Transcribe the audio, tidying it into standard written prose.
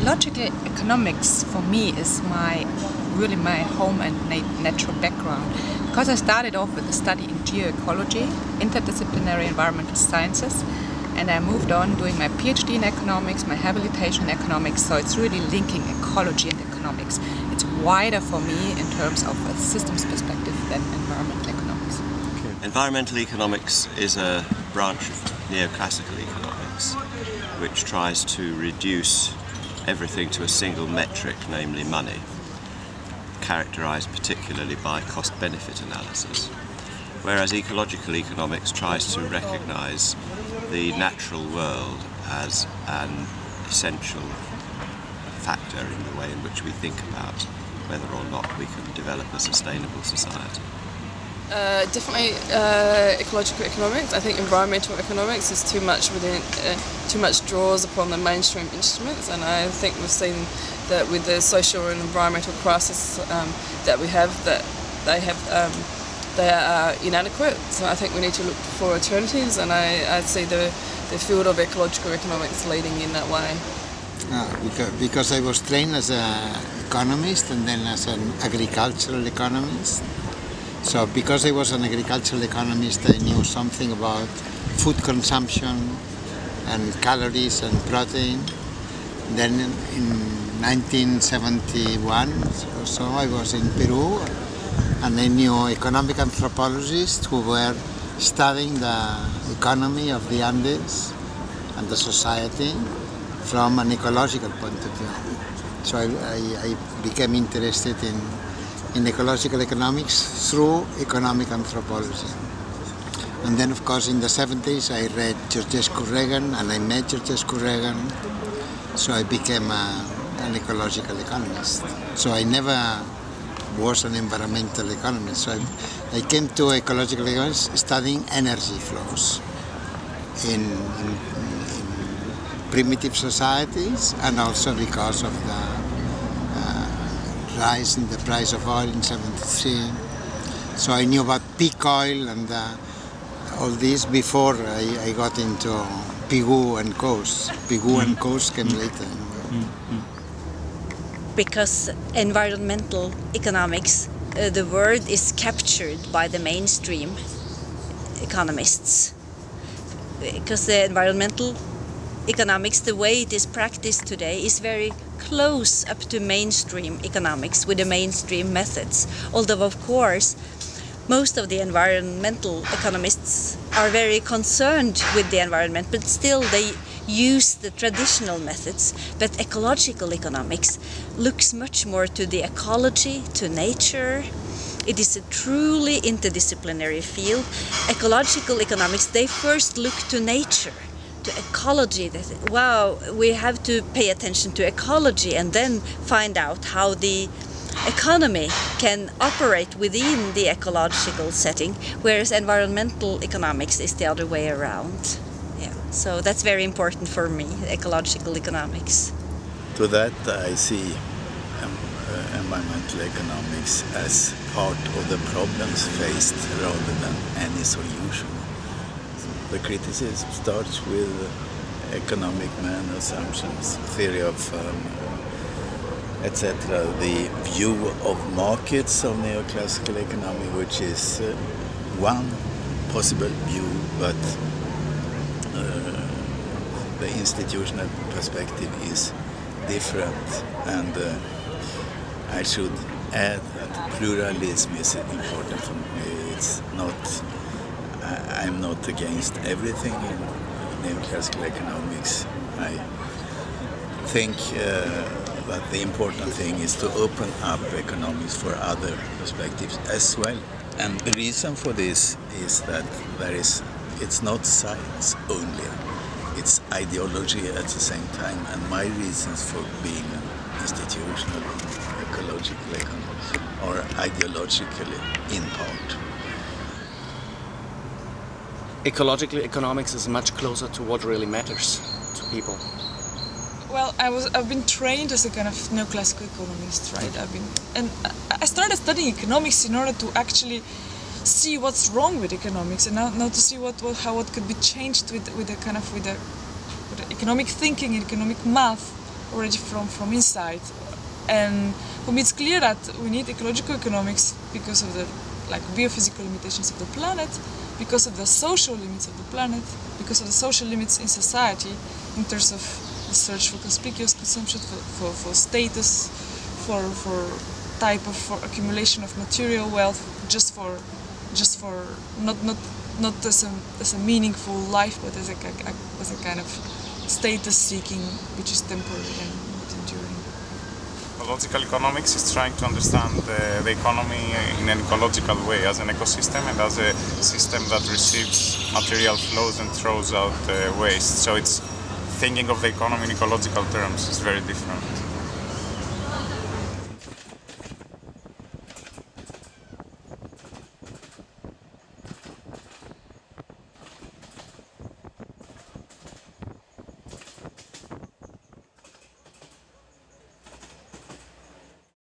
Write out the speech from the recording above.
Ecological economics for me is really my home and natural background, because I started off with a study in geoecology, interdisciplinary environmental sciences, and I moved on doing my PhD in economics, my habilitation in economics, so it's really linking ecology and economics. It's wider for me in terms of a systems perspective than environmental economics. Okay. Environmental economics is a branch of neoclassical economics which tries to reduce everything to a single metric, namely money, characterized particularly by cost-benefit analysis. Whereas ecological economics tries to recognize the natural world as an essential factor in the way in which we think about whether or not we can develop a sustainable society. Definitely ecological economics. I think environmental economics is too much within, too much draws upon the mainstream instruments, and I think we've seen that with the social and environmental crisis that we have, that they are inadequate. So I think we need to look for alternatives, and I see the field of ecological economics leading in that way. Because I was trained as an economist and then as an agricultural economist. So because I was an agricultural economist, I knew something about food consumption and calories and protein. Then in 1971 or so, I was in Peru, and I knew economic anthropologists who were studying the economy of the Andes and the society from an ecological point of view. So I became interested in ecological economics through economic anthropology. And then, of course, in the 70s, I read Giorgios Kallis, and I met Giorgios Kallis, so I became an ecological economist. So I never was an environmental economist. So I came to ecological economics studying energy flows in primitive societies, and also because of the rise in the price of oil in '73. So I knew about peak oil and all this before I got into Pigou and Coase. Pigou and Coase came later. Because environmental economics, the word is captured by the mainstream economists. Because the environmental economics, the way it is practiced today, is very close up to mainstream economics with the mainstream methods. Although, of course, most of the environmental economists are very concerned with the environment, but still they use the traditional methods. But ecological economics looks much more to the ecology, to nature. It is a truly interdisciplinary field. Ecological economics, they first look to nature, to ecology. They think, wow, we have to pay attention to ecology and then find out how the economy can operate within the ecological setting, whereas environmental economics is the other way around. Yeah, so that's very important for me, ecological economics. To that I see environmental economics as part of the problems faced rather than any solution. The criticism starts with economic man assumptions, theory of etc. The view of markets of neoclassical economy, which is one possible view, but the institutional perspective is different. And I should add that pluralism is important for me. It's not. I'm not against everything in neoclassical economics. I think that the important thing is to open up economics for other perspectives as well. And the reason for this is that it's not science only, it's ideology at the same time. And my reasons for being an institutional ecological economist are ideologically in part. Ecological economics is much closer to what really matters to people. Well, I've been trained as a kind of neoclassical economist, right? I started studying economics in order to actually see what's wrong with economics, and now to see how it could be changed with the economic thinking and economic math already from inside. And for me, it's clear that we need ecological economics because of the biophysical limitations of the planet, because of the social limits of the planet, because of the social limits in society in terms of the search for conspicuous consumption, for status, for accumulation of material wealth, just for not as a meaningful life, but as a kind of status seeking, which is temporary and not enduring. Ecological economics is trying to understand the economy in an ecological way, as an ecosystem and as a system that receives material flows and throws out waste. So it's thinking of the economy in ecological terms is very different.